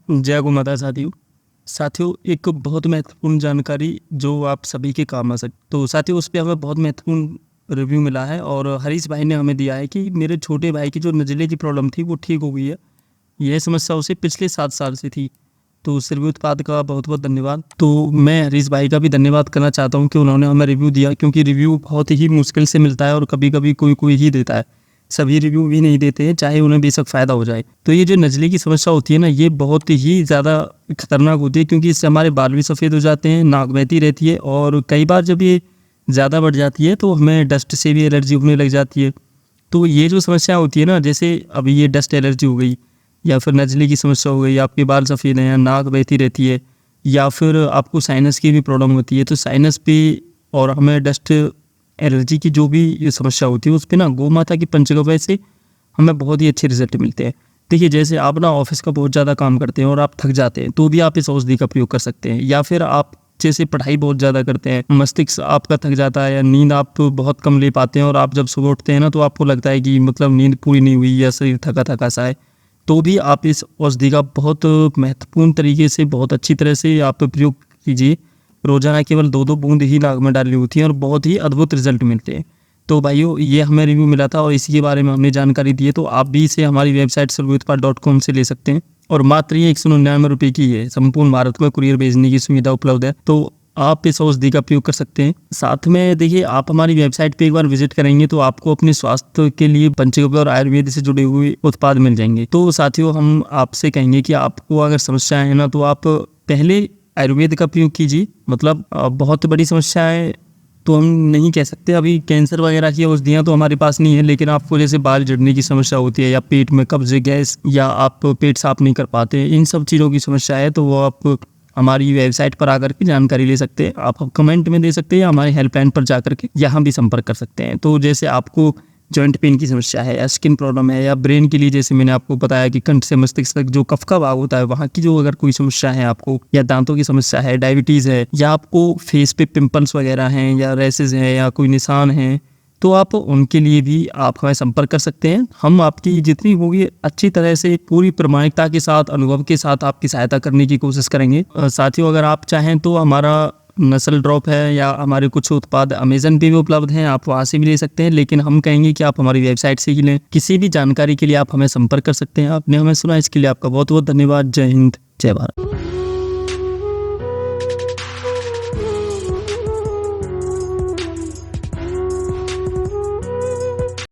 जय गौ माता साथियों। साथियों, एक बहुत महत्वपूर्ण जानकारी जो आप सभी के काम आ सकती। तो साथियों, उस पे हमें बहुत महत्वपूर्ण रिव्यू मिला है और हरीश भाई ने हमें दिया है कि मेरे छोटे भाई की जो नज़ले की प्रॉब्लम थी वो ठीक हो गई है। यह समस्या उसे पिछले 7 साल से थी। तो उस रिव्यू उत्पाद का बहुत बहुत धन्यवाद। तो मैं हरीश भाई का भी धन्यवाद करना चाहता हूँ कि उन्होंने हमें रिव्यू दिया, क्योंकि रिव्यू बहुत ही मुश्किल से मिलता है और कभी कभी कोई ही देता है। सभी रिव्यू भी नहीं देते हैं, चाहे उन्हें बेशक फ़ायदा हो जाए। तो ये जो नज़ले की समस्या होती है ना, ये बहुत ही ज़्यादा खतरनाक होती है, क्योंकि इससे हमारे बाल भी सफ़ेद हो जाते हैं, नाक बहती रहती है और कई बार जब ये ज़्यादा बढ़ जाती है तो हमें डस्ट से भी एलर्जी होने लग जाती है। तो ये जो समस्या होती है ना, जैसे अभी ये डस्ट एलर्जी हो गई या फिर नज़ले की समस्या हो गई, आपके बाल सफ़ेद हैं, नाक बहती रहती है, या फिर आपको साइनस की भी प्रॉब्लम होती है, तो साइनस पे और हमें डस्ट एलर्जी की जो भी ये समस्या होती है उस पे ना गौ माता की पंचगव्य से हमें बहुत ही अच्छे रिजल्ट मिलते हैं। देखिए, जैसे आप ना ऑफिस का बहुत ज़्यादा काम करते हैं और आप थक जाते हैं, तो भी आप इस औषधि का प्रयोग कर सकते हैं। या फिर आप जैसे पढ़ाई बहुत ज़्यादा करते हैं, मस्तिष्क आपका थक जाता है या नींद आप बहुत कम ले पाते हैं और आप जब सुबह उठते हैं ना तो आपको लगता है कि मतलब नींद पूरी नहीं हुई या शरीर थका थका सा है, तो भी आप इस औषधि का बहुत महत्वपूर्ण तरीके से बहुत अच्छी तरह से आप प्रयोग कीजिए। रोजाना केवल 2-2 बूंद ही नाक में डालनी होती है और बहुत ही अद्भुत रिजल्ट मिलते हैं। तो भाइयों, ये हमें रिव्यू मिला था और इसी के बारे में हमने जानकारी दी है। तो आप भी इसे हमारी वेबसाइट surveyutpad.com से ले सकते हैं और मात्र ये 199 रुपये की है। संपूर्ण भारत में कुरियर भेजने की सुविधा उपलब्ध है, तो आप इस औषधि का प्रयोग कर सकते हैं। साथ में देखिए, आप हमारी वेबसाइट पे एक बार विजिट करेंगे तो आपको अपने स्वास्थ्य के लिए पंचगव्य और आयुर्वेद से जुड़े हुए उत्पाद मिल जाएंगे। तो साथियों, हम आपसे कहेंगे कि आपको अगर समस्याएं हैं ना, तो आप पहले आयुर्वेद का प्रयोग कीजिए। मतलब बहुत बड़ी समस्या है तो हम नहीं कह सकते, अभी कैंसर वगैरह की औषधियाँ तो हमारे पास नहीं है, लेकिन आपको जैसे बाल झड़ने की समस्या होती है या पेट में कब्ज, गैस, या आप पेट साफ नहीं कर पाते, इन सब चीज़ों की समस्या है, तो वो आप हमारी वेबसाइट पर आकर के जानकारी ले सकते हैं। आप कमेंट में दे सकते हैं या हमारे हेल्पलाइन पर जाकर के यहाँ भी संपर्क कर सकते हैं। तो जैसे आपको जॉइंट पेन की समस्या है या स्किन प्रॉब्लम है, या ब्रेन के लिए जैसे मैंने आपको बताया कि कंठ से मस्तिष्क तक जो कफ का भाग होता है वहाँ की जो अगर कोई समस्या है आपको, या दांतों की समस्या है, डायबिटीज़ है, या आपको फेस पे पिंपल्स वगैरह हैं या रैसेज हैं या कोई निशान हैं, तो आप उनके लिए भी आप हमें संपर्क कर सकते हैं। हम आपकी जितनी होगी अच्छी तरह से पूरी प्रामाणिकता के साथ, अनुभव के साथ आपकी सहायता करने की कोशिश करेंगे। साथियों, अगर आप चाहें तो हमारा नस्ल ड्रॉप है या हमारे कुछ उत्पाद अमेजन पे भी उपलब्ध हैं, आप वहाँ से भी ले सकते हैं, लेकिन हम कहेंगे कि आप हमारी वेबसाइट से ही लें। किसी भी जानकारी के लिए आप हमें संपर्क कर सकते हैं। आपने हमें सुना, इसके लिए आपका बहुत बहुत धन्यवाद। जय हिंद, जय भारत।